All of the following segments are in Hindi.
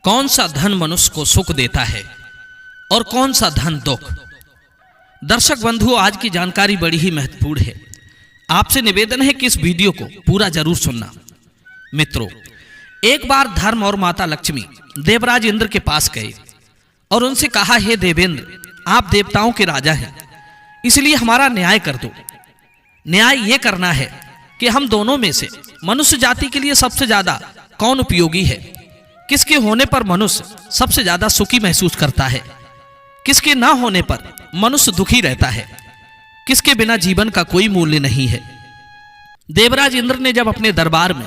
कौन सा धन मनुष्य को सुख देता है और कौन सा धन दुख। दर्शक बंधुओं, आज की जानकारी बड़ी ही महत्वपूर्ण है। आपसे निवेदन है कि इस वीडियो को पूरा जरूर सुनना। मित्रों, एक बार धर्म और माता लक्ष्मी देवराज इंद्र के पास गए और उनसे कहा, हे देवेंद्र, आप देवताओं के राजा हैं, इसलिए हमारा न्याय कर दो। न्याय ये करना है कि हम दोनों में से मनुष्य जाति के लिए सबसे ज्यादा कौन उपयोगी है, किसके होने पर मनुष्य सबसे ज्यादा सुखी महसूस करता है, किसके ना होने पर मनुष्य दुखी रहता है, किसके बिना जीवन का कोई मूल्य नहीं है। देवराज इंद्र ने जब अपने दरबार में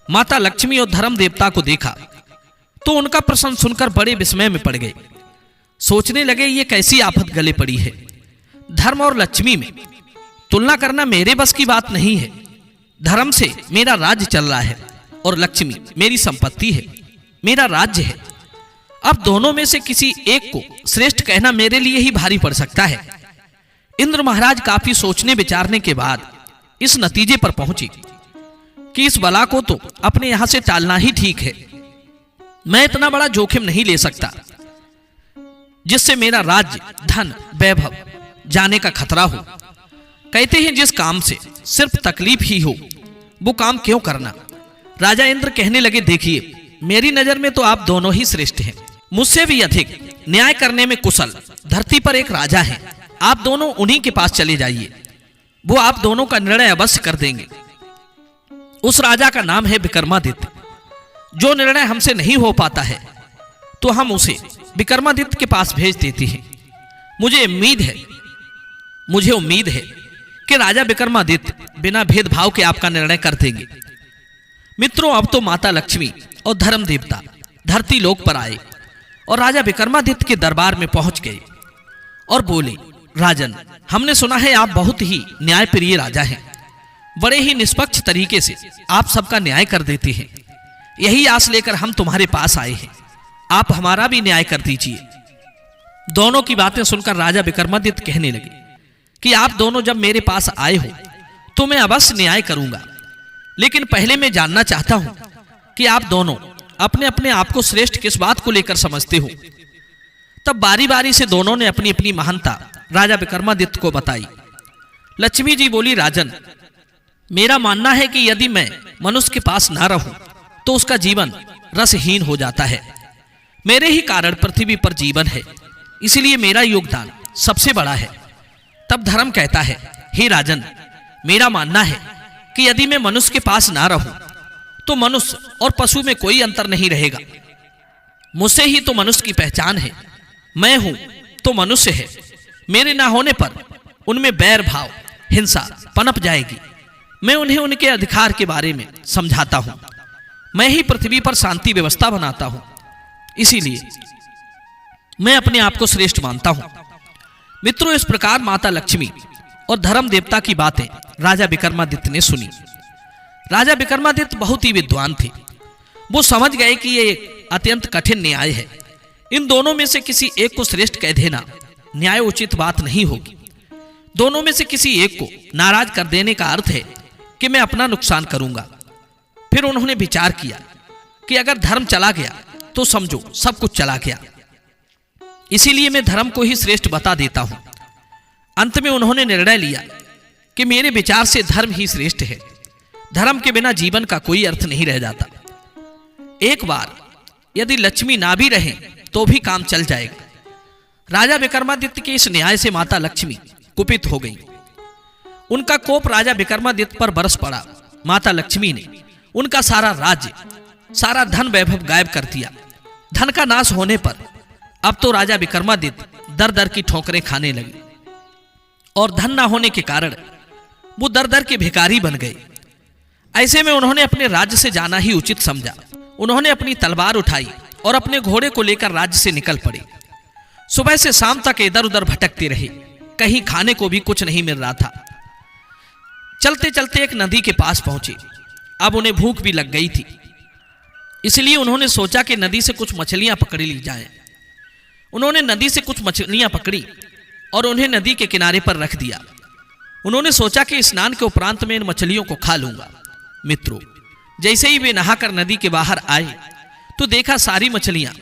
माता लक्ष्मी और धर्म देवता को देखा तो उनका प्रश्न सुनकर बड़े विस्मय में पड़ गए। सोचने लगे, ये कैसी आफत गले पड़ी है। धर्म और लक्ष्मी में तुलना करना मेरे बस की बात नहीं है। धर्म से मेरा राज्य चल रहा है और लक्ष्मी मेरी संपत्ति है, मेरा राज्य है। अब दोनों में से किसी एक को श्रेष्ठ कहना मेरे लिए ही भारी पड़ सकता है। इंद्र महाराज काफी सोचने विचारने के बाद इस नतीजे पर पहुंचे कि इस बला को तो अपने यहां से टालना ही ठीक है। मैं इतना बड़ा जोखिम नहीं ले सकता जिससे मेरा राज्य, धन, वैभव जाने का खतरा हो। कहते हैं जिस काम से सिर्फ तकलीफ ही हो वो काम क्यों करना। राजा इंद्र कहने लगे, देखिए, मेरी नजर में तो आप दोनों ही श्रेष्ठ हैं। मुझसे भी अधिक न्याय करने में कुशल धरती पर एक राजा है। आप दोनों उन्हीं के पास चले जाइए, वो आप दोनों का निर्णय अवश्य कर देंगे। उस राजा का नाम है विक्रमादित्य। जो निर्णय हमसे नहीं हो पाता है तो हम उसे विक्रमादित्य के पास भेज देते हैं। मुझे उम्मीद है कि राजा विक्रमादित्य बिना भेदभाव के आपका निर्णय कर देंगे। मित्रों, अब तो माता लक्ष्मी और धर्म देवता धरती लोक पर आए और राजा विक्रमादित्य के दरबार में पहुंच गए और बोले, राजन, हमने सुना है आप बहुत ही न्यायप्रिय राजा हैं। बड़े ही निष्पक्ष तरीके से आप सबका न्याय कर देते हैं। यही आस लेकर हम तुम्हारे पास आए हैं, आप हमारा भी न्याय कर दीजिए। दोनों की बातें सुनकर राजा विक्रमादित्य कहने लगे कि आप दोनों जब मेरे पास आए हो तो मैं अवश्य न्याय करूंगा, लेकिन पहले मैं जानना चाहता हूं कि आप दोनों अपने अपने आप को श्रेष्ठ किस बात को लेकर समझते हो। तब बारी बारी से दोनों ने अपनी अपनी महानता राजा विक्रमादित्य को बताई। लक्ष्मी जी बोली, राजन, मेरा मानना है कि यदि मैं मनुष्य के पास ना रहूं तो उसका जीवन रसहीन हो जाता है। मेरे ही कारण पृथ्वी पर जीवन है, इसलिए मेरा योगदान सबसे बड़ा है। तब धर्म कहता है, हे राजन, मेरा मानना है कि यदि मैं मनुष्य के पास ना रहूं तो मनुष्य और पशु में कोई अंतर नहीं रहेगा। मुझसे ही तो मनुष्य की पहचान है। मैं हूं तो मनुष्य है। मेरे ना होने पर उनमें बैर भाव, हिंसा पनप जाएगी। मैं उन्हें उनके अधिकार के बारे में समझाता हूं। मैं ही पृथ्वी पर शांति व्यवस्था बनाता हूं, इसीलिए मैं अपने आप को श्रेष्ठ मानता हूं। मित्रों, इस प्रकार माता लक्ष्मी और धर्म देवता की बातें राजा विक्रमादित्य ने सुनी। राजा विक्रमादित्य बहुत ही विद्वान थे। वो समझ गए कि ये एक अत्यंत कठिन न्याय है। इन दोनों में से किसी एक को श्रेष्ठ कह देना न्याय उचित बात नहीं होगी। दोनों में से किसी एक को नाराज कर देने का अर्थ है कि मैं अपना नुकसान करूंगा। फिर उन्होंने विचार किया कि अगर धर्म चला गया तो समझो सब कुछ चला गया, इसीलिए मैं धर्म को ही श्रेष्ठ बता देता हूं। अंत में उन्होंने निर्णय लिया कि मेरे विचार से धर्म ही श्रेष्ठ है। धर्म के बिना जीवन का कोई अर्थ नहीं रह जाता। एक बार यदि लक्ष्मी ना भी रहे तो भी काम चल जाएगा। राजा विक्रमादित्य के इस न्याय से माता लक्ष्मी कुपित हो गई। उनका कोप राजा विक्रमादित्य पर बरस पड़ा। माता लक्ष्मी ने उनका सारा राज्य, सारा धन वैभव गायब कर दिया। धन का नाश होने पर अब तो राजा विक्रमादित्य दर दर की ठोकरें खाने लगे और धन ना होने के कारण वो दर दर के भिखारी बन गए। ऐसे में उन्होंने अपने राज्य से जाना ही उचित समझा। उन्होंने अपनी तलवार उठाई और अपने घोड़े को लेकर राज्य से निकल पड़े। सुबह से शाम तक इधर उधर भटकते रहे, कहीं खाने को भी कुछ नहीं मिल रहा था। चलते चलते एक नदी के पास पहुंचे। अब उन्हें भूख भी लग गई थी, इसलिए उन्होंने सोचा कि नदी से कुछ मछलियां पकड़ ली जाएं। उन्होंने नदी से कुछ मछलियां पकड़ी और उन्हें नदी के किनारे पर रख दिया। उन्होंने सोचा कि स्नान के उपरांत में इन मछलियों को खा लूंगा। मित्रों, जैसे ही वे नहाकर नदी के बाहर आए तो देखा सारी मछलियां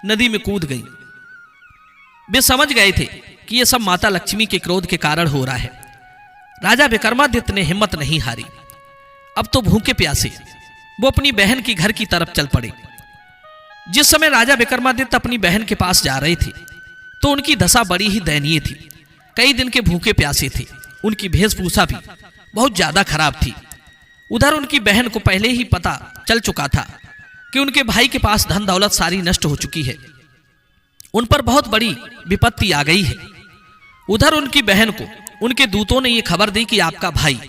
नदी में कूद गईं। वे समझ गए थे कि यह सब माता लक्ष्मी के क्रोध के कारण हो रहा है। राजा विक्रमादित्य ने हिम्मत नहीं हारी। अब तो भूखे प्यासे वो अपनी बहन की घर की तरफ चल पड़े। जिस समय राजा विक्रमादित्य अपनी बहन के पास जा रहे थे तो उनकी दशा बड़ी ही दयनीय थी। कई दिन के भूखे प्यासे थे, उनकी वेशभूषा भी बहुत ज्यादा खराब थी। उधर उनकी बहन को पहले ही पता चल चुका था कि उनके भाई के पास धन दौलत सारी नष्ट हो चुकी है, उन पर बहुत बड़ी विपत्ति आ गई है। उधर उनकी बहन को उनके दूतों ने यह खबर दी कि आपका भाई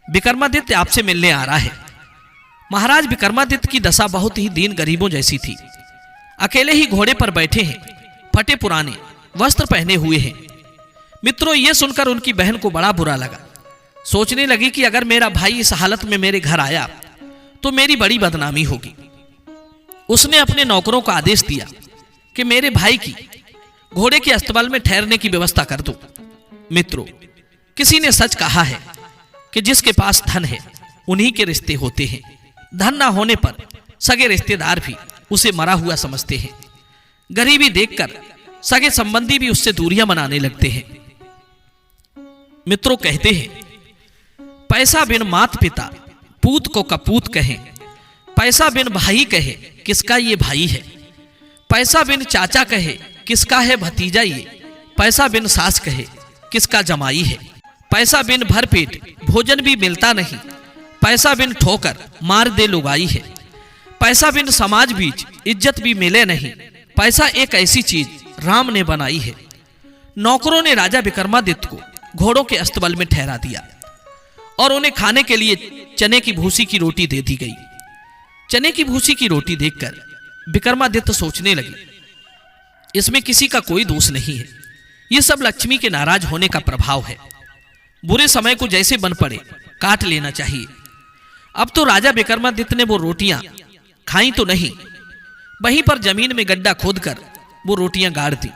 विक्रमादित्य आपसे मिलने आ रहा है। महाराज विक्रमादित्य की दशा बहुत ही दीन गरीबों जैसी थी। अकेले ही घोड़े पर बैठे हैं, फटे पुराने वस्त्र पहने हुए हैं। मित्रों, यह सुनकर उनकी बहन को बड़ा बुरा लगा। सोचने लगी कि अगर मेरा भाई इस हालत में मेरे घर आया तो मेरी बड़ी बदनामी होगी। उसने अपने नौकरों को आदेश दिया कि मेरे भाई की घोड़े के अस्तबल में ठहरने की व्यवस्था कर दो। मित्रों, किसी ने सच कहा है कि जिसके पास धन है उन्हीं के रिश्ते होते हैं। धन ना होने पर सगे रिश्तेदार भी उसे मरा हुआ समझते हैं। गरीबी देखकर सगे संबंधी भी उससे दूरियां बनाने लगते हैं। मित्रों, कहते हैं पैसा बिन मात पिता पूत को कपूत कहें, पैसा बिन भाई कहे किसका ये भाई है, पैसा बिन चाचा कहे किसका है भतीजा ये, पैसा बिन सास कहे किसका जमाई है, पैसा बिन भर पेट भोजन भी मिलता नहीं, पैसा बिन ठोकर मार दे लुगाई है, पैसा बिन समाज बीच इज्जत भी मिले नहीं, पैसा एक ऐसी चीज राम ने बनाई है। नौकरों ने राजा विक्रमादित्य को घोड़ों के अस्तबल में ठहरा दिया और उन्हें खाने के लिए चने की भूसी की रोटी दे दी गई। चने की भूसी की रोटी देखकर विक्रमादित्य सोचने लगे, इसमें किसी का कोई दोष नहीं है, यह सब लक्ष्मी के नाराज होने का प्रभाव है। बुरे समय को जैसे बन पड़े काट लेना चाहिए। अब तो राजा विक्रमादित्य ने वो रोटियां खाई तो नहीं, वहीं पर जमीन में गड्ढा खोदकर वो रोटियां गाड़ दी।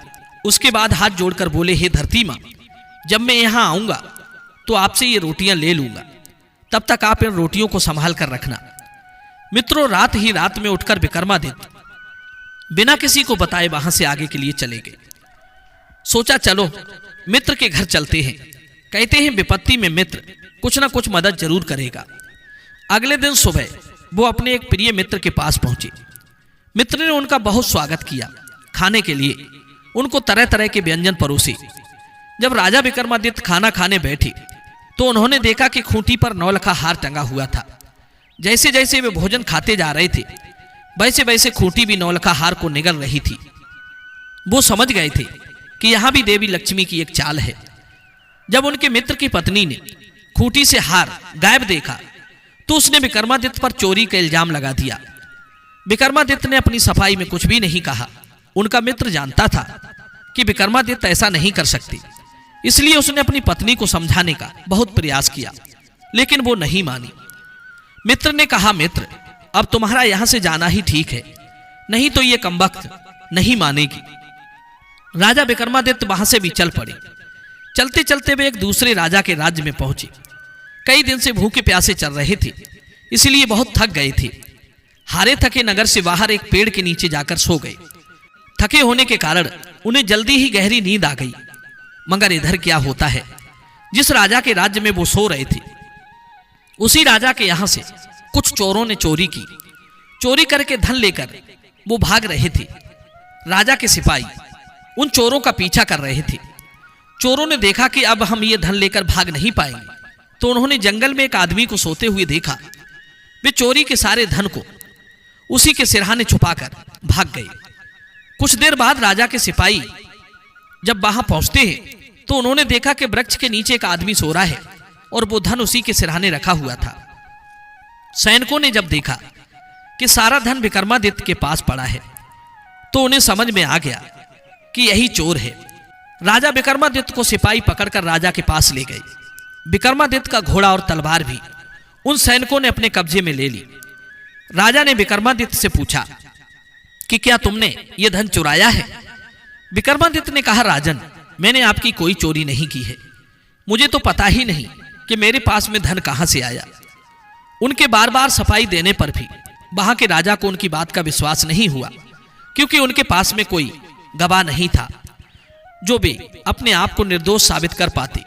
उसके बाद हाथ जोड़कर बोले, हे धरती मां, जब मैं यहां आऊंगा तो आपसे ये रोटियां ले लूंगा, तब तक आप इन रोटियों को संभाल कर रखना। मित्रों, रात ही रात में उठकर विक्रमादित्य बिना किसी को बताए वहां से आगे के लिए चले गए। सोचा चलो मित्र के घर चलते हैं। कहते हैं विपत्ति में मित्र कुछ ना कुछ मदद जरूर करेगा। अगले दिन सुबह वो अपने एक प्रिय मित्र के पास पहुंचे। मित्र ने उनका बहुत स्वागत किया। खाने के लिए उनको तरह तरह के व्यंजन परोसे। जब राजा विक्रमादित्य खाना खाने बैठे तो उन्होंने देखा कि खूंटी पर नौलखा हार टंगा हुआ था। जैसे जैसे वे भोजन खाते जा रहे थे वैसे वैसे खूंटी भी नौलखा हार को निगल रही थी। वो समझ गए थे कि यहां भी देवी लक्ष्मी की एक चाल है। जब उनके मित्र की पत्नी ने खूंटी से हार गायब देखा तो उसने विक्रमादित्य पर चोरी का इल्जाम लगा दिया। विक्रमादित्य ने अपनी सफाई में कुछ भी नहीं कहा। उनका मित्र जानता था कि विक्रमादित्य ऐसा नहीं कर सकते, इसलिए उसने अपनी पत्नी को समझाने का बहुत प्रयास किया, लेकिन वो नहीं मानी। मित्र ने कहा, मित्र, अब तुम्हारा यहां से जाना ही ठीक है, नहीं तो ये कमबख्त नहीं मानेगी। राजा विक्रमादित्य वहां से भी चल पड़े। चलते चलते वे एक दूसरे राजा के राज्य में पहुंचे। कई दिन से भूखे प्यासे चल रहे थे, इसलिए बहुत थक गए थे। हारे थके नगर से बाहर एक पेड़ के नीचे जाकर सो गए। थके होने के कारण उन्हें जल्दी ही गहरी नींद आ गई। मगर इधर क्या होता है, जिस राजा के राज्य में वो सो रहे थे उसी राजा के यहां से कुछ चोरों ने चोरी की। चोरी करके धन लेकर वो भाग रहे थे। राजा के सिपाही उन चोरों का पीछा कर रहे थे। चोरों ने देखा कि अब हम ये धन लेकर भाग नहीं पाएंगे, तो उन्होंने जंगल में एक आदमी को सोते हुए देखा। वे चोरी के सारे धन को उसी के सिरहाने छुपाकर भाग गए। कुछ देर बाद राजा के सिपाही जब वहां पहुंचते हैं तो उन्होंने देखा कि वृक्ष के नीचे एक आदमी सो रहा है और वो धन उसी के सिरहाने रखा हुआ था। सैनिकों ने जब देखा कि सारा धन विक्रमादित्य के पास पड़ा है तो उन्हें समझ में आ गया कि यही चोर है। राजा विक्रमादित्य को सिपाही पकड़कर राजा के पास ले गए। विक्रमादित्य का घोड़ा और तलवार भी उन सैनिकों ने अपने कब्जे में ले ली। राजा ने विक्रमादित्य से पूछा कि क्या तुमने ये धन चुराया है? विक्रमादित्य ने कहा, राजन, मैंने आपकी कोई चोरी नहीं की है। मुझे तो पता ही नहीं कि मेरे पास में धन कहां से आया। उनके बार बार सफाई देने पर भी वहां के राजा को उनकी बात का विश्वास नहीं हुआ, क्योंकि उनके पास में कोई गवाह नहीं था जो वे अपने आप को निर्दोष साबित कर पाते।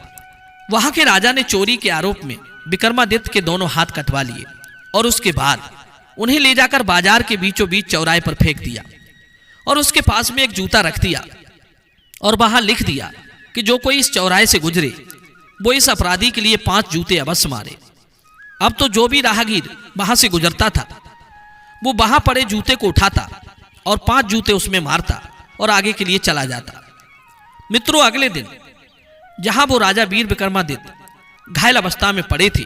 वहां के राजा ने चोरी के आरोप में विक्रमादित्य के दोनों हाथ कटवा लिए और उसके बाद उन्हें ले जाकर बाजार के बीचों बीच चौराहे पर फेंक दिया और उसके पास में एक जूता रख दिया और वहां लिख दिया कि जो कोई इस चौराहे से गुजरे वो इस अपराधी के लिए 5 जूते अवश्य मारे। अब तो जो भी राहगीर वहां से गुजरता था वो वहां पड़े जूते को उठाता और 5 जूते उसमें मारता और आगे के लिए चला जाता। मित्रों, अगले दिन जहां वो राजा वीर विक्रमादित्य घायल अवस्था में पड़े थे,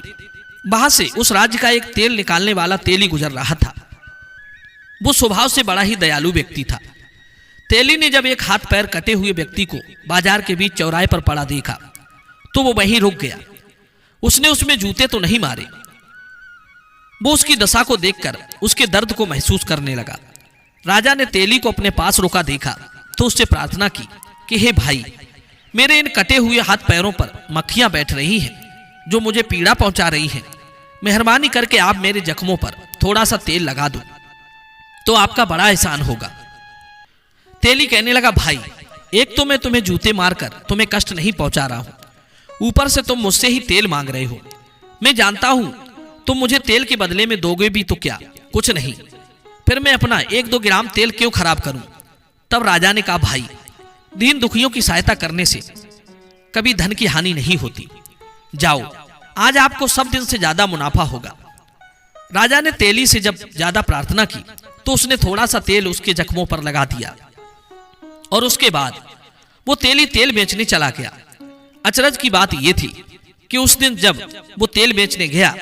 वहां से उस राज्य का एक तेल निकालने वाला तेली गुजर रहा था। वो स्वभाव से बड़ा ही दयालु व्यक्ति था। तेली ने जब एक हाथ पैर कटे हुए व्यक्ति को बाजार के बीच चौराहे पर पड़ा देखा तो वो वहीं रुक गया। उसने उसमें जूते तो नहीं मारे। वो उसकी दशा को देखकर उसके दर्द को महसूस करने लगा। राजा ने तेली को अपने पास रोका देखा तो उससे प्रार्थना की कि हे भाई, मेरे इन कटे हुए हाथ पैरों पर मक्खियां बैठ रही हैं जो मुझे पीड़ा पहुंचा रही हैं। मेहरबानी करके आप मेरे जख्मों पर थोड़ा सा तेल लगा दो तो आपका बड़ा एहसान होगा। तेली कहने लगा, भाई, एक तो मैं तुम्हें जूते मारकर तुम्हें कष्ट नहीं पहुंचा रहा हूं, ऊपर से तुम मुझसे ही तेल मांग रहे हो। मैं जानता हूं तुम मुझे तेल के बदले में दोगे भी तो क्या, कुछ नहीं, फिर मैं अपना 1-2 ग्राम तेल क्यों खराब करूं। तब राजा ने कहा, भाई, दीन दुखियों की सहायता करने से कभी धन की हानि नहीं होती। जाओ, आज आपको सब दिन से ज्यादा मुनाफा होगा। राजा ने तेली से जब ज्यादा प्रार्थना की तो उसने थोड़ा सा तेल उसके जख्मों पर लगा दिया और उसके बाद वो तेली तेल बेचने चला गया। अचरज की बात यह थी कि उस दिन जब वो तेल बेचने गया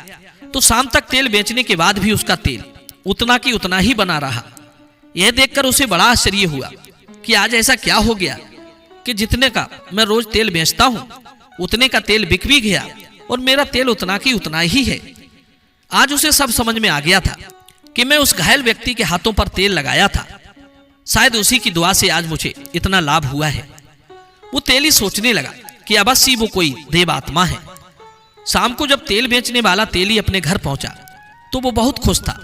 तो शाम तक तेल बेचने के बाद भी उसका तेल उतना की उतना ही बना रहा। यह देखकर उसे बड़ा आश्चर्य हुआ कि आज ऐसा क्या हो गया कि जितने का मैं रोज तेल बेचता हूं उतने का तेल बिक भी गया और मेरा तेल उतना की उतना ही है। आज उसे सब समझ में आ गया था कि मैं उस घायल व्यक्ति के हाथों पर तेल लगाया था, शायद उसी की दुआ से आज मुझे इतना लाभ हुआ है। वो तेली सोचने लगा कि अवश्य वो कोई देव आत्मा है। शाम को जब तेल बेचने वाला तेली अपने घर पहुंचा तो वो बहुत खुश था।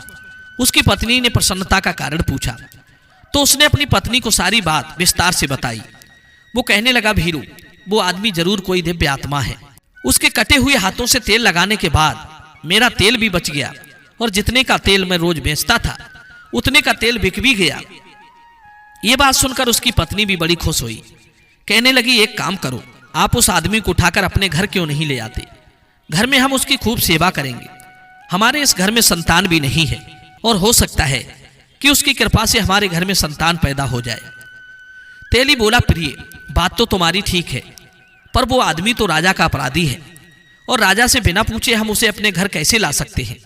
उसकी पत्नी ने प्रसन्नता का कारण पूछा तो उसने अपनी पत्नी को सारी बात विस्तार से बताई। वो कहने लगा, भीरू, वो आदमी जरूर कोई दिव्य आत्मा है। उसके कटे हुए हाथों से तेल लगाने के बाद मेरा तेल भी बच गया और जितने का तेल मैं रोज बेचता था उतने का तेल बिक भी गया। ये बात सुनकर उसकी पत्नी भी बड़ी खुश हुई। कहने लगी, एक काम करो, आप उस आदमी को उठाकर अपने घर क्यों नहीं ले आते? घर में हम उसकी खूब सेवा करेंगे। हमारे इस घर में संतान भी नहीं है और हो सकता है कि उसकी कृपा से हमारे घर में संतान पैदा हो जाए। तेली बोला, प्रिय, बात तो तुम्हारी ठीक है, पर वो आदमी तो राजा का अपराधी है और राजा से बिना पूछे हम उसे अपने घर कैसे ला सकते हैं?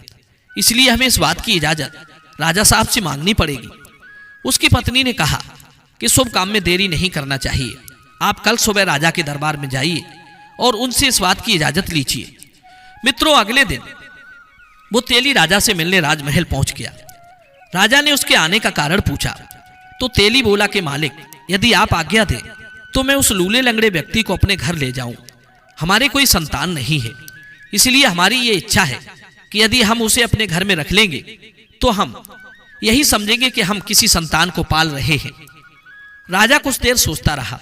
इसलिए हमें इस बात की इजाजत राजा साहब से मांगनी पड़ेगी। उसकी पत्नी ने कहा कि शुभ काम में देरी नहीं करना चाहिए। आप कल सुबह राजा के दरबार में जाइए और उनसे इस बात की इजाजत लीजिए। मित्रों, अगले दिन वो तेली राजा से मिलने राजमहल पहुंच गया। राजा ने उसके आने का कारण पूछा तो तेली बोला कि मालिक, यदि आप आज्ञा दें तो मैं उस लूले लंगड़े व्यक्ति को अपने घर ले जाऊं। हमारे कोई संतान नहीं है, इसलिए हमारी ये इच्छा है कि यदि हम उसे अपने घर में रख लेंगे तो हम यही समझेंगे कि हम किसी संतान को पाल रहे हैं। राजा कुछ देर सोचता रहा,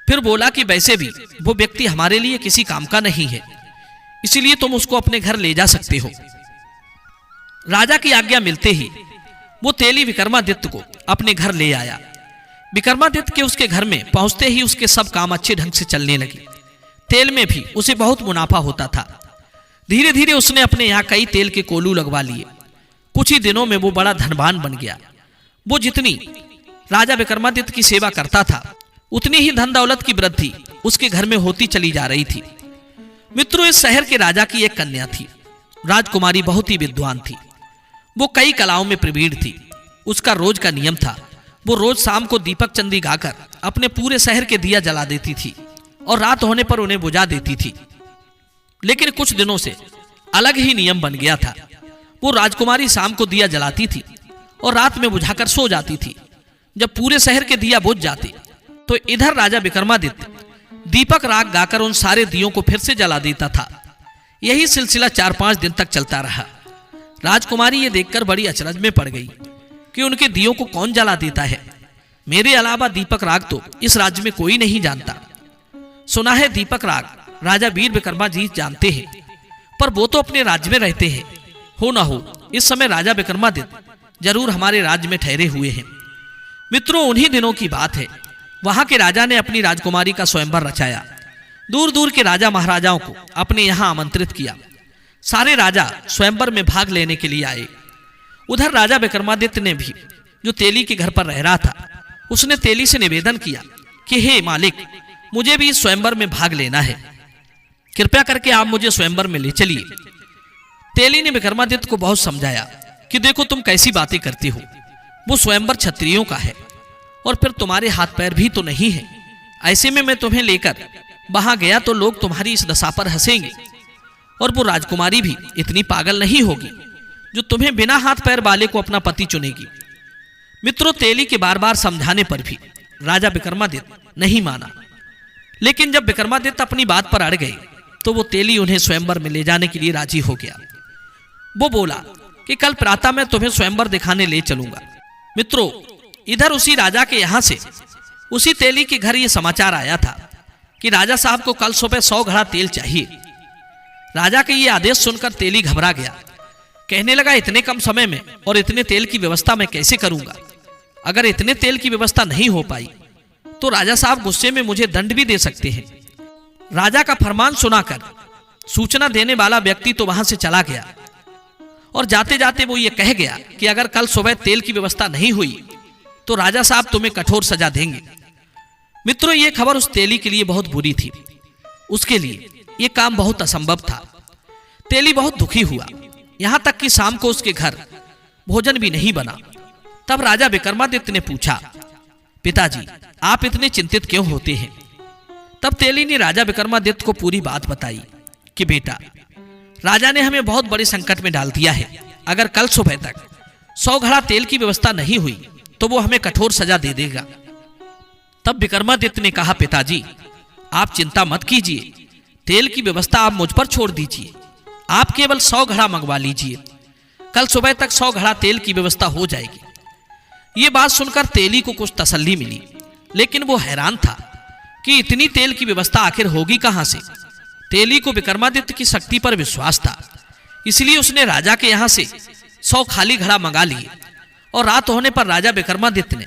फिर बोला कि वैसे भी वो व्यक्ति हमारे लिए किसी काम का नहीं है, इसलिए तुम उसको अपने घर ले जा सकते हो। राजा की आज्ञा मिलते ही वो तेली विक्रमादित्य को अपने घर ले आया। विक्रमादित्य के उसके घर में पहुंचते ही उसके सब काम अच्छे ढंग से चलने लगे। तेल में भी उसे बहुत मुनाफा होता था। धीरे धीरे उसने अपने यहाँ कई तेल के कोलू लगवा लिए। कुछ ही दिनों में वो बड़ा धनवान बन गया। वो जितनी राजा विक्रमादित्य की सेवा करता था उतनी ही धन दौलत की वृद्धि उसके घर में होती चली जा रही थी। मित्रों, इस शहर के राजा की एक कन्या थी। राजकुमारी बहुत ही विद्वान थी। वो कई कलाओं में प्रवीण थी। उसका रोज का नियम था, वो रोज शाम को दीपक चंदी गाकर अपने पूरे शहर के दिया जला देती थी और रात होने पर उन्हें बुझा देती थी। लेकिन कुछ दिनों से अलग ही नियम बन गया था। वो राजकुमारी शाम को दिया जलाती थी और रात में बुझाकर सो जाती थी। जब पूरे शहर के दिया बुझ जाते तो इधर राजा विक्रमादित्य दीपक राग गाकर उन सारे दियों को फिर से जला देता था। यही सिलसिला 4-5 दिन तक चलता रहा। राजकुमारी ये देखकर बड़ी अचरज में पड़ गई कि उनके दियों को कौन जला देता है। मेरे अलावा दीपक राग तो इस राज्य में कोई नहीं जानता। सुना है दीपक राग राजा वीर विक्रमादित्य जानते हैं, पर वो तो अपने राज्य में रहते हैं। हो ना हो इस समय राजा विक्रमादित्य जरूर हमारे राज्य में ठहरे हुए हैं। मित्रों, उन्हीं दिनों की बात है। वहां के राजा ने अपनी राजकुमारी का स्वयंवर रचाया। दूर दूर के राजा महाराजाओं को अपने यहाँ आमंत्रित किया। सारे राजा स्वयंवर में भाग लेने के लिए आए। उधर राजा विक्रमादित्य ने भी, जो तेली के घर पर रह रहा था, उसने तेली से निवेदन किया कि हे मालिक, मुझे भी इस स्वयंवर में भाग लेना है। कृपया करके आप मुझे स्वयंवर में ले चलिए। तेली ने विक्रमादित्य को बहुत समझाया कि देखो तुम कैसी बातें करते हो, वो स्वयंवर क्षत्रियों का है और फिर तुम्हारे हाथ पैर भी तो नहीं है। ऐसे में मैं तुम्हें लेकर वहां गया तो लोग तुम्हारी इस दशा पर हंसेंगे, और वो राजकुमारी भी इतनी पागल नहीं होगी जो तुम्हें बिना हाथ पैर वाले को अपना पति चुनेगी। मित्रों, तेली के बार बार समझाने पर भी राजा विक्रमादित्य नहीं माना। लेकिन जब विक्रमादित्य अपनी बात पर अड़ गए तो वो तेली उन्हें स्वयंवर में ले जाने के लिए राजी हो गया। वो बोला कि कल प्रातः मैं तुम्हें स्वयंवर दिखाने ले चलूंगा। मित्रों, इधर उसी राजा के यहां से उसी तेली के घर ये समाचार आया था कि राजा साहब को कल सुबह 100 घड़ा तेल चाहिए। राजा के ये आदेश सुनकर तेली घबरा गया। कहने लगा, इतने कम समय में और इतने तेल की व्यवस्था मैं कैसे करूंगा? अगर इतने तेल की व्यवस्था नहीं हो पाई तो राजा साहब गुस्से में मुझे दंड भी दे सकते हैं। राजा का फरमान सुनाकर सूचना देने वाला व्यक्ति तो वहां से चला गया और जाते जाते वो ये कह गया कि अगर कल सुबह तेल की व्यवस्था नहीं हुई तो राजा साहब तुम्हें कठोर सजा देंगे। मित्रों, ये खबर उस तेली के लिए बहुत बुरी थी। उसके लिए ये काम बहुत असंभव था। तेली बहुत दुखी हुआ, यहां तक कि शाम को उसके घर भोजन भी नहीं बना। तब राजा विक्रमादित्य ने पूछा, पिताजी आप इतने चिंतित क्यों होते हैं? तब तेली ने राजा विक्रमादित्य को पूरी बात बताई कि बेटा, राजा ने हमें बहुत बड़े संकट में डाल दिया है। अगर कल सुबह तक 100 घड़ा तेल की व्यवस्था नहीं हुई तो वो हमें कठोर सजा दे देगा। तब विक्रमादित्य ने कहा, पिताजी आप चिंता मत कीजिए, तेल की व्यवस्था आप मुझ पर छोड़ दीजिए। आप केवल 100 घड़ा मंगवा लीजिए, कल सुबह तक 100 घड़ा तेल की व्यवस्था हो जाएगी। ये बात सुनकर तेली को कुछ तसल्ली मिली, लेकिन वो हैरान था कि इतनी तेल की व्यवस्था आखिर होगी कहां से। तेली को विक्रमादित्य की शक्ति पर विश्वास था, इसलिए उसने राजा के यहां से 100 खाली घड़ा मंगा लिए। और रात होने पर राजा विक्रमादित्य ने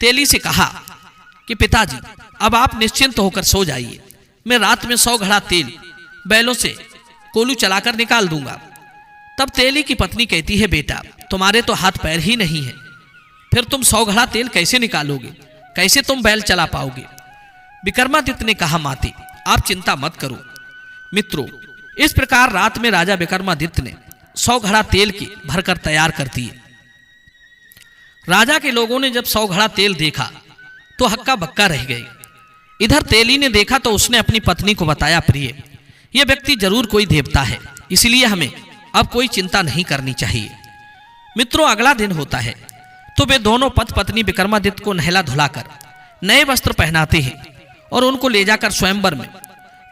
तेली से कहा कि पिताजी अब आप निश्चिंत होकर सो जाइए, मैं रात में 100 घड़ा तेल बैलों से कोलू चलाकर निकाल दूंगा। तब तेली की पत्नी कहती है, बेटा तुम्हारे तो हाथ पैर ही नहीं है, फिर तुम 100 घड़ा तेल कैसे निकालोगे? कैसे तुम बैल चला पाओगे? विक्रमादित्य ने कहा, माते आप चिंता मत करो। मित्रों, इस प्रकार रात में राजा विक्रमादित्य ने 100 घड़ा तेल के भरकर तैयार कर दिए। राजा के लोगों ने जब 100 घड़ा तेल देखा तो हक्का बक्का रह गए। इधर तेली ने देखा तो उसने अपनी पत्नी को बताया, प्रिय यह व्यक्ति जरूर कोई देवता है, इसलिए हमें अब कोई चिंता नहीं करनी चाहिए। मित्रों, अगला दिन होता है तो वे दोनों पति पत्नी विक्रमादित्य को नहला धुलाकर नए वस्त्र पहनाते हैं और उनको ले जाकर स्वयंवर में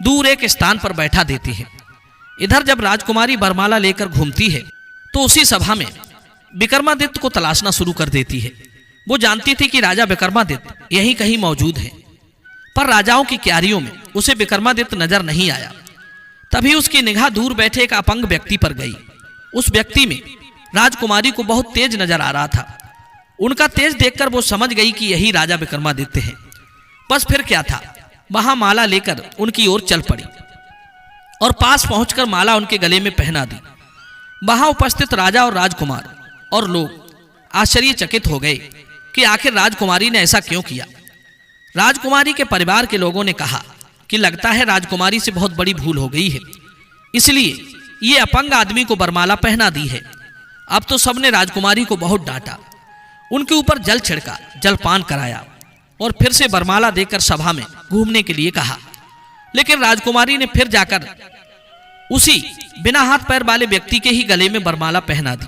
दूर एक स्थान पर बैठा देते हैं। इधर जब राजकुमारी बरमाला लेकर घूमती है तो उसी सभा में विक्रमादित्य को तलाशना शुरू कर देती है। वो जानती थी कि राजा विक्रमादित्य यहीं कहीं मौजूद है, पर राजाओं की क्यारियों में उसे विक्रमादित्य नजर नहीं आया। तभी उसकी निगाह दूर बैठे एक अपंग व्यक्ति पर गई। उस व्यक्ति में राजकुमारी को बहुत तेज नजर आ रहा था। उनका तेज देखकर वो समझ गई कि यही राजा विक्रमादित्य है। बस फिर क्या था, वहां माला लेकर उनकी ओर चल पड़ी और पास पहुंचकर माला उनके गले में पहना दी। वहां उपस्थित राजा और राजकुमार और लोग आश्चर्यचकित हो गए कि आखिर राजकुमारी ने ऐसा क्यों किया। राजकुमारी के परिवार के लोगों ने कहा कि लगता है राजकुमारी से बहुत बड़ी भूल हो गई है, इसलिए ये अपंग आदमी को बरमाला पहना दी है। अब तो सबने राजकुमारी को बहुत डांटा, उनके ऊपर जल छिड़का, जलपान कराया और फिर से बरमाला देकर सभा में घूमने के लिए कहा। लेकिन राजकुमारी ने फिर जाकर उसी बिना हाथ पैर वाले व्यक्ति के ही गले में बरमाला पहना दी।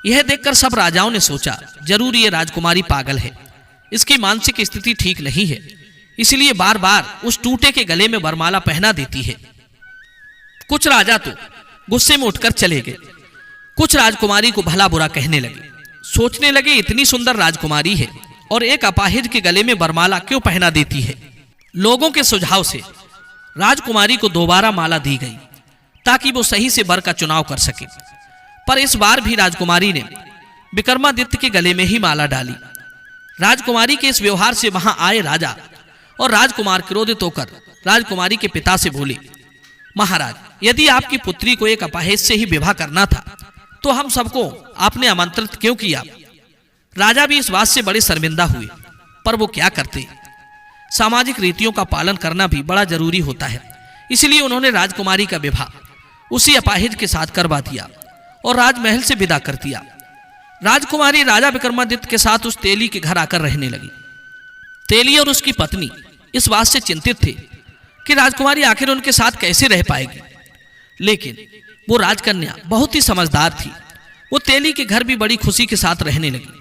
यह देखकर सब राजाओं ने सोचा, जरूर ये राजकुमारी पागल है, इसकी मानसिक स्थिति ठीक नहीं है, इसलिए बार बार उस टूटे के गले में बरमाला पहना देती है। कुछ राजा तो गुस्से में उठकर चले गए। कुछ राजकुमारी को भला बुरा कहने लगे। सोचने लगे इतनी सुंदर राजकुमारी है और एक अपाहिज के गले में वरमाला क्यों पहना देती है। लोगों के सुझाव से राजकुमारी को दोबारा माला दी गई ताकि वो सही से वर का चुनाव कर सके। पर इस बार भी राजकुमारी ने विक्रमादित्य के गले में ही माला डाली। राजकुमारी के इस व्यवहार से वहां आए राजा और राजकुमार क्रोधित होकर राजकुमारी के पिता से बोले, महाराज, यदि आपकी पुत्री को एक अपाहिज से ही विवाह करना था तो हम सबको आपने आमंत्रित क्यों किया। राजा भी इस बात से बड़े शर्मिंदा हुए, पर वो क्या करते। सामाजिक रीतियों का पालन करना भी बड़ा जरूरी होता है। इसलिए उन्होंने राजकुमारी का विवाह उसी अपाहिज के साथ करवा दिया और राजमहल से विदा कर दिया। राजकुमारी राजा विक्रमादित्य के साथ उस तेली के घर आकर रहने लगी। तेली और उसकी पत्नी इस बात से चिंतित थे कि राजकुमारी आखिर उनके साथ कैसे रह पाएगी, लेकिन वो राजकन्या बहुत ही समझदार थी। वो तेली के घर भी बड़ी खुशी के साथ रहने लगी।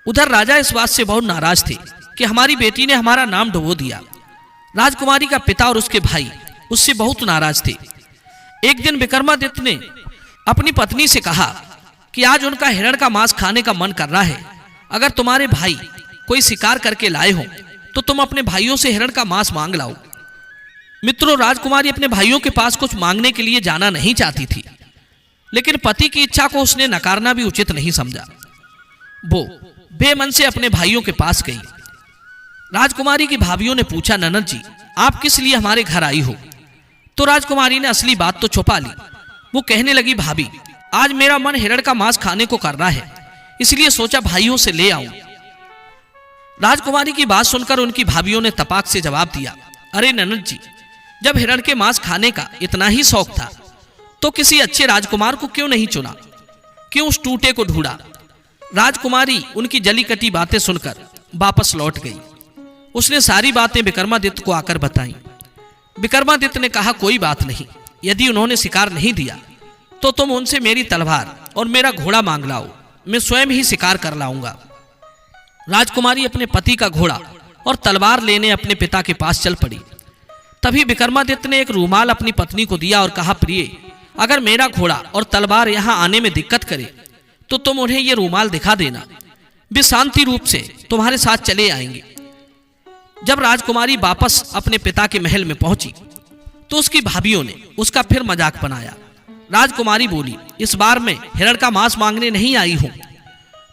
उधर राजा इस बात से बहुत नाराज थे कि हमारी बेटी ने हमारा नाम डुबो दिया। राजकुमारी का पिता और उसके भाई उससे बहुत नाराज थे। एक दिन विक्रमादित्य ने अपनी पत्नी से कहा कि आज उनका हिरण का मांस खाने का मन कर रहा है। अगर तुम्हारे भाई कोई शिकार करके लाए हो तो तुम अपने भाइयों से हिरण का मांस मांग लाओ। मित्रों, राजकुमारी अपने भाइयों के पास कुछ मांगने के लिए जाना नहीं चाहती थी, लेकिन पति की इच्छा को उसने नकारना भी उचित नहीं समझा। वो बेमन से अपने भाइयों के पास गई। राजकुमारी की भाभियों ने पूछा, ननद जी, आप किस लिए हमारे घर आई हो। तो राजकुमारी ने असली बात तो छुपा ली। वो कहने लगी, भाभी, आज मेरा मन हिरण का मांस खाने को कर रहा है, इसलिए सोचा भाइयों से ले आऊं। राजकुमारी की बात सुनकर उनकी भाभियों ने तपाक से जवाब दिया, अरे ननद जी, जब हिरण के मांस खाने का इतना ही शौक था तो किसी अच्छे राजकुमार को क्यों नहीं चुना, क्यों उस टूटे को ढूंढा। राजकुमारी उनकी जली कटी बातें सुनकर वापस लौट गई। उसने सारी बातें विक्रमादित्य को आकर बताई। विक्रमादित्य ने कहा, कोई बात नहीं, यदि उन्होंने शिकार नहीं दिया तो तुम उनसे मेरी तलवार और मेरा घोड़ा मांग लाओ, मैं स्वयं ही शिकार कर लाऊंगा। राजकुमारी अपने पति का घोड़ा और तलवार लेने अपने पिता के पास चल पड़ी। तभी विक्रमादित्य ने एक रूमाल अपनी पत्नी को दिया और कहा, प्रिय, अगर मेरा घोड़ा और तलवार यहां आने में दिक्कत करे तो तुम उन्हें यह रूमाल दिखा देना, वे शांति रूप से तुम्हारे साथ चले आएंगे। जब राजकुमारी वापस अपने पिता के महल में पहुंची तो उसकी भाभियों ने उसका फिर मजाक बनाया। राजकुमारी बोली, इस बार मैं हिरण का मांस मांगने नहीं आई हूं,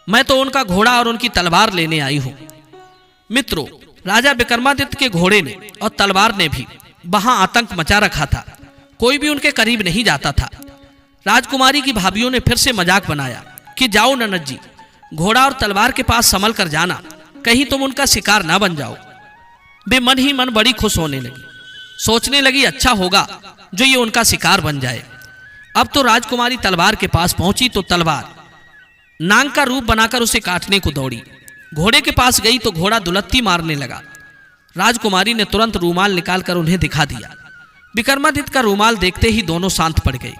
मैं तो उनका घोड़ा और उनकी तलवार लेने आई हूं। मित्रों, राजा विक्रमादित्य के घोड़े ने और तलवार ने भी वहां आतंक मचा रखा था। कोई भी उनके करीब नहीं जाता था। राजकुमारी की भाभियों ने फिर से मजाक बनाया कि जाओ ननद जी, घोड़ा और तलवार के पास संभल कर जाना, कहीं तुम उनका शिकार ना बन जाओ। वे मन ही मन बड़ी खुश होने लगी। सोचने लगी, अच्छा होगा जो ये उनका शिकार बन जाए। अब तो राजकुमारी तलवार के पास पहुंची तो तलवार नांग का रूप बनाकर उसे काटने को दौड़ी। घोड़े के पास गई तो घोड़ा दुलत्ती मारने लगा। राजकुमारी ने तुरंत रूमाल निकालकर उन्हें दिखा दिया। विक्रमादित्य का रूमाल देखते ही दोनों शांत पड़ गए।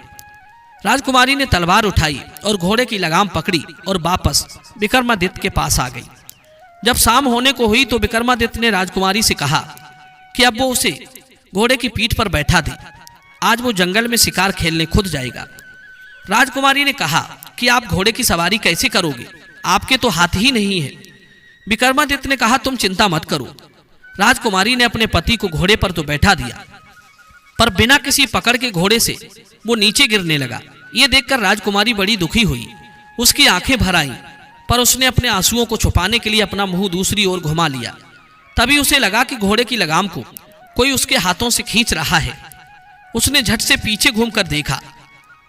राजकुमारी ने तलवार उठाई और घोड़े की लगाम पकड़ी और वापस विक्रमादित्य के पास आ गई। जब शाम होने को हुई तो विक्रमादित्य ने राजकुमारी से कहा कि अब वो उसे घोड़े की पीठ पर बैठा दे, आज वो जंगल में शिकार खेलने खुद जाएगा। राजकुमारी ने कहा कि आप घोड़े की सवारी कैसे करोगे, आपके तो हाथ ही नहीं है। विक्रमादित्य ने कहा, तुम चिंता मत करो। राजकुमारी ने अपने पति को घोड़े पर तो बैठा दिया, पर बिना किसी पकड़ के घोड़े से वो नीचे गिरने लगा। ये देखकर राजकुमारी बड़ी दुखी हुई। उसकी आंखें भर आईं, पर उसने अपने आंसुओं को छुपाने के लिए अपना मुंह दूसरी ओर घुमा लिया। तभी उसे लगा कि घोड़े की लगाम को कोई उसके हाथों से खींच रहा है। उसने झट से पीछे घूमकर देखा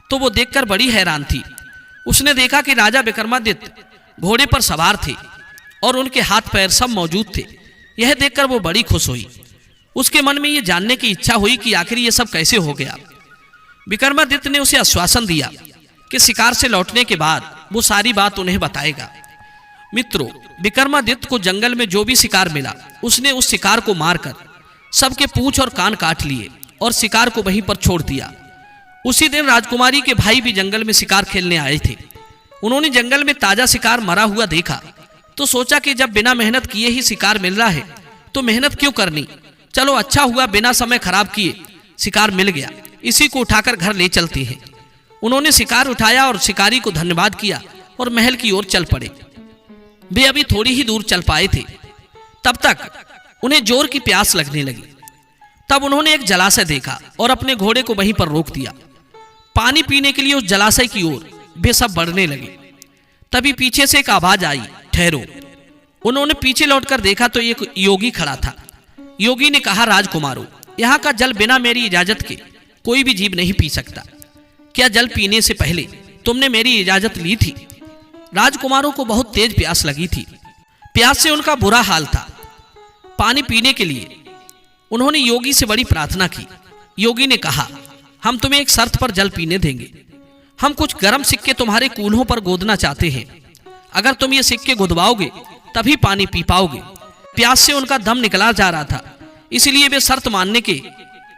तो वो देखकर बड़ी हैरान थी। उसने देखा कि राजा विक्रमादित्य घोड़े पर सवार थे और उनके हाथ पैर सब मौजूद थे। यह देखकर वो बड़ी खुश हुई। उसके मन में ये जानने की इच्छा हुई कि आखिर ये सब कैसे हो गया। विक्रमादित्य ने उसे आश्वासन दिया कि शिकार से लौटने के बाद वो सारी बात उन्हें बताएगा। मित्रों, विक्रमादित्य को जंगल में जो भी शिकार मिला उसने उस शिकार को मारकर सबके पूंछ और कान काट लिए और शिकार को वहीं पर छोड़ दिया। उसी दिन राजकुमारी के भाई भी जंगल में शिकार खेलने आए थे। उन्होंने जंगल में ताजा शिकार मरा हुआ देखा तो सोचा कि जब बिना मेहनत किए ही शिकार मिल रहा है तो मेहनत क्यों करनी, चलो अच्छा हुआ बिना समय खराब किए शिकार मिल गया, इसी को उठाकर घर ले चलते हैं। उन्होंने शिकार उठाया और शिकारी को धन्यवाद किया और महल की ओर चल पड़े। वे अभी थोड़ी ही दूर चल पाए थे, तब तक उन्हें जोर की प्यास लगने लगी। तब उन्होंने एक जलाशय देखा और अपने घोड़े को वहीं पर रोक दिया। पानी पीने के लिए उस जलाशय की ओर वे सब बढ़ने लगे। तभी पीछे से एक आवाज आई, ठहरो। उन्होंने पीछे लौटकर देखा तो एक योगी खड़ा था। योगी ने कहा, राजकुमारों, यहाँ का जल बिना मेरी इजाजत के कोई भी जीव नहीं पी सकता। क्या जल पीने से पहले तुमने मेरी इजाजत ली थी? राजकुमारों को बहुत तेज प्यास लगी थी। प्यास से उनका बुरा हाल था। पानी पीने के लिए उन्होंने योगी से बड़ी प्रार्थना की। योगी ने कहा, हम तुम्हें एक शर्त पर जल पीने देंगे। हम कुछ गर्म सिक्के तुम्हारे कूल्हों पर गोदना चाहते हैं। अगर तुम ये सिक्के गुदवाओगे तभी पानी पी पाओगे। प्यास से उनका दम निकला जा रहा था, इसलिए वे शर्त मानने के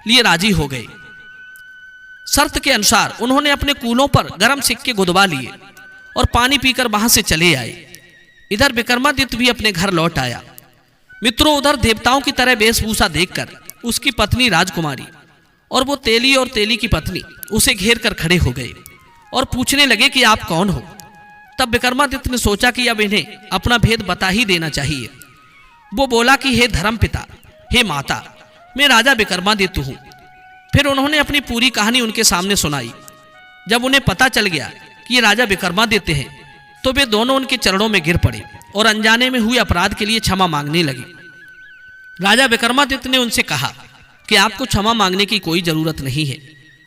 लिए राजी हो गए। शर्त के अनुसार उन्होंने अपने कूलों पर गर्म सिक्के गुदवा लिए और पानी पीकर वहां से चले आए। इधर विक्रमादित्य भी अपने घर लौट आया। मित्रों, उधर देवताओं की तरह वेशभूषा देखकर उसकी पत्नी राजकुमारी और वो तेली और तेली की पत्नी उसे घेर कर खड़े हो गए और पूछने लगे कि आप कौन हो। तब विक्रमादित्य ने सोचा कि अब इन्हें अपना भेद बता ही देना चाहिए। वो बोला कि हे धर्मपिता, हे माता, मैं राजा विक्रमादित्य हूँ। फिर उन्होंने अपनी पूरी कहानी उनके सामने सुनाई। जब उन्हें पता चल गया कि ये राजा विक्रमादित्य हैं, तो वे दोनों उनके चरणों में गिर पड़े और अनजाने में हुए अपराध के लिए क्षमा मांगने लगे। राजा विक्रमादित्य ने उनसे कहा कि आपको क्षमा मांगने की कोई जरूरत नहीं है,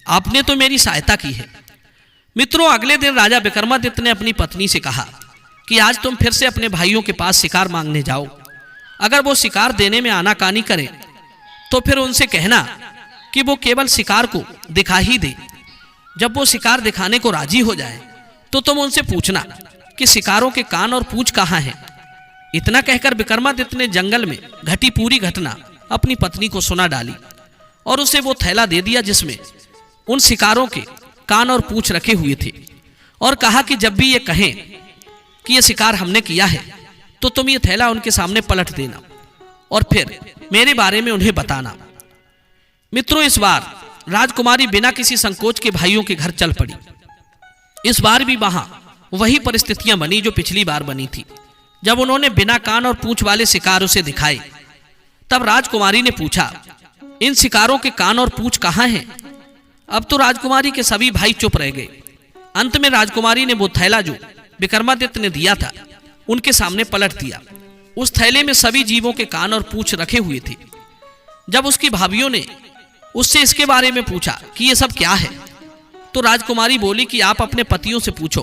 आपने तो मेरी सहायता की है। मित्रों, अगले दिन राजा विक्रमादित्य ने अपनी पत्नी से कहा कि आज तुम फिर से अपने भाइयों के पास शिकार मांगने जाओ। अगर वो शिकार देने में आनाकानी करें तो फिर उनसे कहना कि वो केवल शिकार को दिखा ही दे। जब वो शिकार दिखाने को राजी हो जाए तो तुम उनसे पूछना कि शिकारों के कान और पूंछ कहाँ हैं। इतना कहकर विक्रमादित्य ने जंगल में घटी पूरी घटना अपनी पत्नी को सुना डाली और उसे वो थैला दे दिया जिसमें उन शिकारों के कान और पूंछ रखे हुए थे, और कहा कि जब भी ये कहें कि ये शिकार हमने किया है तो तुम ये थैला उनके सामने पलट देना और फिर मेरे बारे में उन्हें बताना। मित्रों, इस बार राजकुमारी बिना किसी संकोच के भाइयों के घर चल पड़ी। इस बार भी वहां वही परिस्थितियां बनी जो पिछली बार बनी थी। जब उन्होंने बिना कान और पूंछ वाले शिकार उसे दिखाए, तब राजकुमारी ने पूछा, इन शिकारों के कान और पूंछ कहाँ हैं? अब तो राजकुमारी के सभी भाई चुप रह गए। अंत में राजकुमारी ने वो थैला जो विक्रमादित्य ने दिया था उनके सामने पलट दिया। उस थैले में सभी जीवों के कान और पूंछ रखे हुए थे। जब उसकी भाभियों ने उससे इसके बारे में पूछा कि ये सब क्या है, तो राजकुमारी बोली कि आप अपने पतियों से पूछो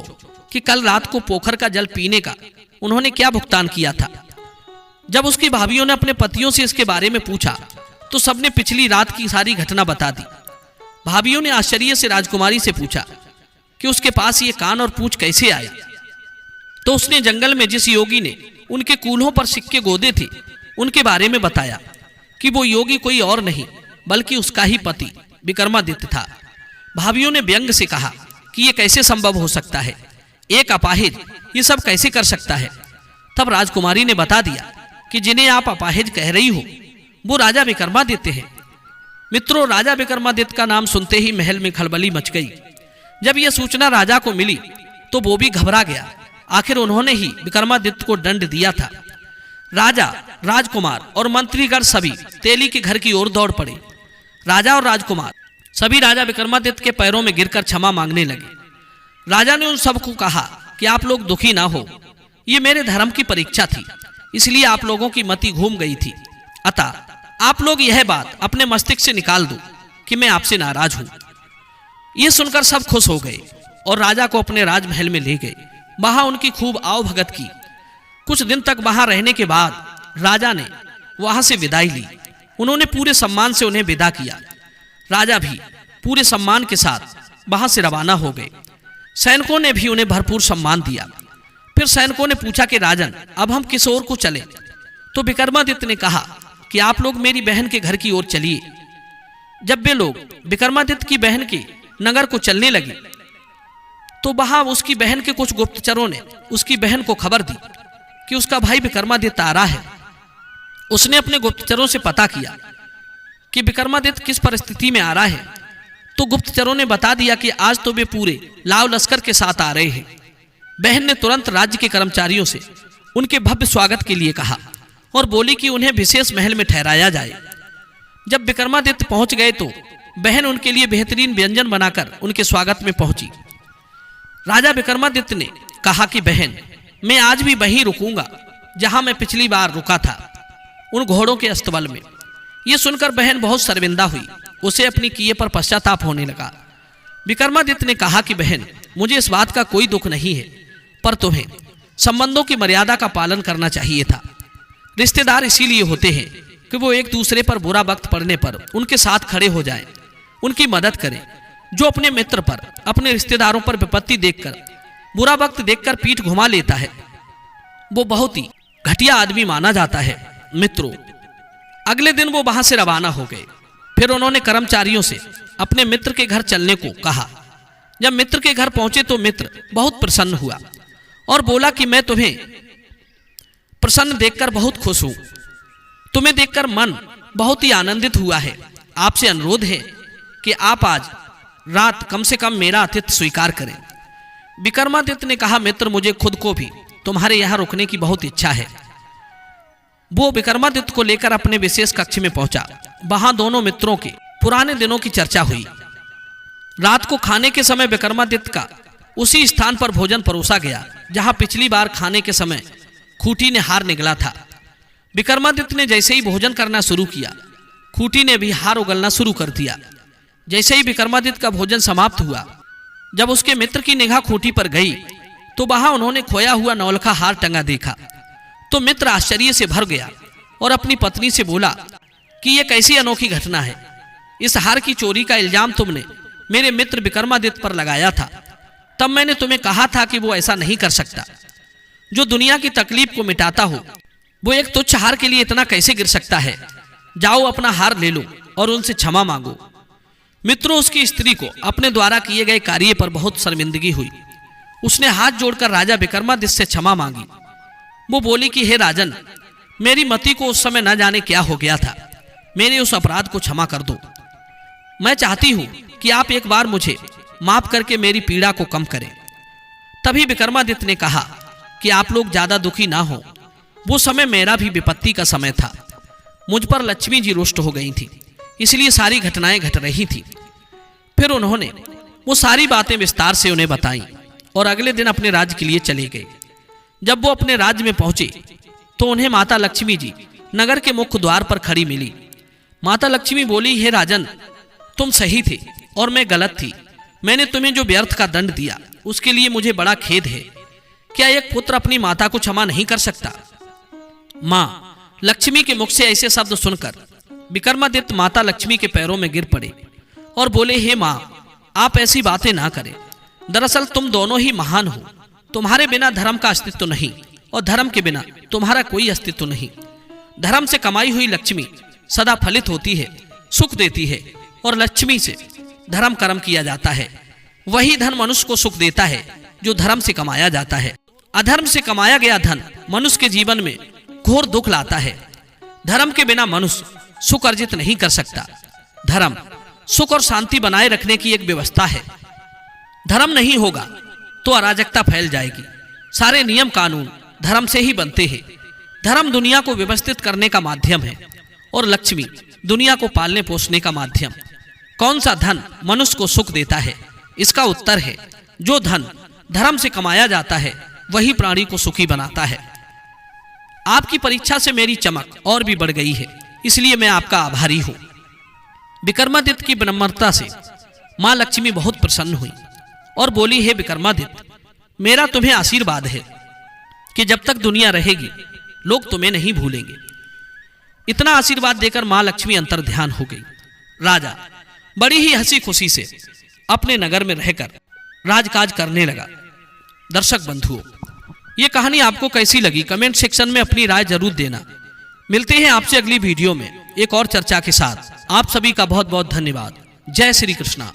कि कल रात को पोखर का जल पीने का उन्होंने क्या भुगतान किया था। जब उसकी भाभियों ने अपने पतियों से इसके बारे में पूछा तो सबने पिछली रात की सारी घटना बता दी। भाभियों ने आश्चर्य से राजकुमारी से पूछा कि उसके पास ये कान और पूंछ कैसे आए। तो उसने जंगल में जिस योगी ने उनके कूल्हों पर सिक्के गोदे थे उनके बारे में बताया कि वो योगी कोई और नहीं बल्कि उसका ही पति विक्रमादित्य था। भाभियों ने व्यंग से कहा कि ये कैसे संभव हो सकता है, एक अपाहिज ये सब कैसे कर सकता है। तब राजकुमारी ने बता दिया कि जिन्हें आप अपाहिज कह रही हो वो राजा विक्रमादित्य हैं। मित्रों, राजा विक्रमादित्य का नाम सुनते ही महल में खलबली मच गई। जब यह सूचना राजा को मिली तो वो भी घबरा गया। आखिर उन्होंने ही विक्रमादित्य को दंड दिया था। राजा, राजकुमार और मंत्रीगण सभी तेली के घर की ओर दौड़ पड़े। राजा और राजकुमार सभी राजा विक्रमादित्य के पैरों में गिरकर क्षमा मांगने लगे। राजा ने उन सबको कहा कि आप लोग दुखी ना हो, ये मेरे धर्म की परीक्षा थी, इसलिए आप लोगों की मति घूम गई थी। अतः आप लोग यह बात अपने मस्तिष्क से निकाल दो कि मैं आपसे नाराज हूं। ये सुनकर सब खुश हो गए और राजा को अपने राजमहल में ले गए। वहां उनकी खूब आओ भगत की। कुछ दिन तक वहां रहने के बाद राजा ने वहां से विदाई ली। उन्होंने पूरे सम्मान से उन्हें विदा किया। राजा भी पूरे सम्मान के साथ वहां से रवाना हो गए। सैनिकों ने भी उन्हें भरपूर सम्मान दिया। फिर सैनिकों ने पूछा कि राजन, अब हम किस ओर को चलें? तो विक्रमादित्य ने कहा कि आप लोग मेरी बहन के घर की ओर चलिए। जब वे लोग विक्रमादित्य की बहन के नगर को चलने लगे तो वहां उसकी बहन के कुछ गुप्तचरों ने उसकी बहन को खबर दी कि उसका भाई विक्रमादित्य आ रहा है। उसने अपने गुप्तचरों से पता किया कि विक्रमादित्य किस परिस्थिति में आ रहा है। तो गुप्तचरों ने बता दिया कि आज तो वे पूरे लाव लश्कर के साथ आ रहे हैं। बहन ने तुरंत राज्य के कर्मचारियों से उनके भव्य स्वागत के लिए कहा और बोली कि उन्हें विशेष महल में ठहराया जाए। जब विक्रमादित्य पहुंच गए तो बहन उनके लिए बेहतरीन व्यंजन बनाकर उनके स्वागत में पहुंची। राजा विक्रमादित्य ने कहा कि बहन, मैं आज भी वहीं रुकूंगा जहां मैं पिछली बार रुका था, उन घोड़ों के अस्तबल में। यह सुनकर बहन बहुत शर्मिंदा हुई, उसे अपनी किए पर पश्चाताप होने लगा। विक्रमादित्य ने कहा कि बहन, मुझे इस बात का कोई दुख नहीं है, पर तुम्हें संबंधों की मर्यादा का पालन करना चाहिए था। रिश्तेदार इसीलिए होते हैं कि वो एक दूसरे पर बुरा वक्त पड़ने पर उनके साथ खड़े हो जाएं, उनकी मदद करें। जो अपने मित्र पर, अपने रिश्तेदारों पर विपत्ति देखकर, बुरा वक्त देखकर पीठ घुमा लेता है, वो बहुत ही घटिया आदमी माना जाता है। मित्रों, अगले दिन वो वहां से रवाना हो गए। फिर उन्होंने कर्मचारियों से अपने मित्र के घर चलने को कहा। जब मित्र के घर पहुंचे तो मित्र बहुत प्रसन्न हुआ और बोला कि मैं तुम्हें प्रसन्न देखकर बहुत खुश हूं। तुम्हें देखकर मन बहुत ही आनंदित हुआ है। आपसे अनुरोध है कि आप आज रात कम से कम मेरा आतिथ्य स्वीकार करें। विक्रमादित्य ने कहा, मित्र, मुझे खुद को भी तुम्हारे यहां रुकने की बहुत इच्छा है। वो विक्रमादित्य को लेकर अपने विशेष कक्ष में पहुंचा। वहां दोनों मित्रों के पुराने दिनों की चर्चा हुई। रात को खाने के समय विक्रमादित्य का उसी स्थान पर भोजन परोसा गया जहां पिछली बार खाने के समय खूंटी ने हार निगला था। विक्रमादित्य ने जैसे ही भोजन करना शुरू किया, खूंटी ने भी हार उगलना शुरू कर दिया। जैसे ही विक्रमादित्य का भोजन समाप्त हुआ, जब उसके मित्र की निगाह खूंटी पर गई तो वहां उन्होंने खोया हुआ नौलखा हार टंगा देखा। तो मित्र आश्चर्य से भर गया और अपनी पत्नी से बोला कि यह कैसी अनोखी घटना है। इस हार की चोरी का इल्जाम तुमने मेरे मित्र विक्रमादित्य पर लगाया था। तब मैंने तुम्हें कहा था कि वो ऐसा नहीं कर सकता। जो दुनिया की तकलीफ को मिटाता हो, वो एक तुच्छ हार के लिए इतना कैसे गिर सकता है। जाओ, अपना हार ले लो और उनसे क्षमा मांगो। मित्रों, उसकी स्त्री को अपने द्वारा किए गए कार्य पर बहुत शर्मिंदगी हुई। उसने हाथ जोड़कर राजा विक्रमादित्य से क्षमा मांगी। वो बोली कि हे राजन, मेरी मति को उस समय न जाने क्या हो गया था। मेरे उस अपराध को क्षमा कर दो। मैं चाहती हूं कि आप एक बार मुझे माफ करके मेरी पीड़ा को कम करें। तभी विक्रमादित्य ने कहा कि आप लोग ज्यादा दुखी ना हो। वो समय मेरा भी विपत्ति का समय था। मुझ पर लक्ष्मी जी रुष्ट हो गई थी, इसलिए सारी घटनाएं घट रही थी। फिर उन्होंने वो सारी बातें विस्तार से उन्हें बताई और अगले दिन अपने राज्य के लिए चले गए। जब वो अपने राज्य में पहुंचे तो उन्हें माता लक्ष्मी जी नगर के मुख्य द्वार पर खड़ी मिली। माता लक्ष्मी बोली, हे राजन, तुम सही थे और मैं गलत थी। मैंने तुम्हें जो व्यर्थ का दंड दिया उसके लिए मुझे बड़ा खेद है। क्या एक पुत्र अपनी माता को क्षमा नहीं कर सकता? मां लक्ष्मी के मुख से ऐसे शब्द सुनकर विक्रमादित्य माता लक्ष्मी के पैरों में गिर पड़े और बोले, हे मां, आप ऐसी बातें ना करें। दरअसल तुम दोनों ही महान हो। तुम्हारे बिना धर्म का अस्तित्व नहीं और धर्म के बिना तुम्हारा कोई अस्तित्व नहीं। धर्म से कमाई हुई लक्ष्मी सदा फलित होती है, सुख देती है, और लक्ष्मी से धर्म कर्म किया जाता है। वही धन मनुष्य को सुख देता है जो धर्म से कमाया जाता है। अधर्म से कमाया गया धन मनुष्य के जीवन में घोर दुख लाता है। धर्म के बिना मनुष्य सुख अर्जित नहीं कर सकता। धर्म सुख और शांति बनाए रखने की एक व्यवस्था है। धर्म नहीं होगा तो अराजकता फैल जाएगी। सारे नियम कानून धर्म से ही बनते हैं। धर्म दुनिया को व्यवस्थित करने का माध्यम है और लक्ष्मी दुनिया को पालने पोषने का माध्यम। कौन सा धन मनुष्य को सुख देता है? इसका उत्तर है, जो धन धर्म से कमाया जाता है वही प्राणी को सुखी बनाता है। आपकी परीक्षा से मेरी चमक और भी बढ़ गई है, इसलिए मैं आपका आभारी हूं। विक्रमादित्य की विनम्रता से मां लक्ष्मी बहुत प्रसन्न हुई और बोली, हे विक्रमादित्य, मेरा तुम्हें आशीर्वाद है कि जब तक दुनिया रहेगी लोग तुम्हें नहीं भूलेंगे। इतना आशीर्वाद देकर मां लक्ष्मी अंतर्ध्यान हो गई। राजा बड़ी ही हंसी खुशी से अपने नगर में रहकर राजकाज करने लगा। दर्शक बंधुओं, ये कहानी आपको कैसी लगी कमेंट सेक्शन में अपनी राय जरूर देना। मिलते हैं आपसे अगली वीडियो में एक और चर्चा के साथ। आप सभी का बहुत बहुत धन्यवाद। जय श्री कृष्णा।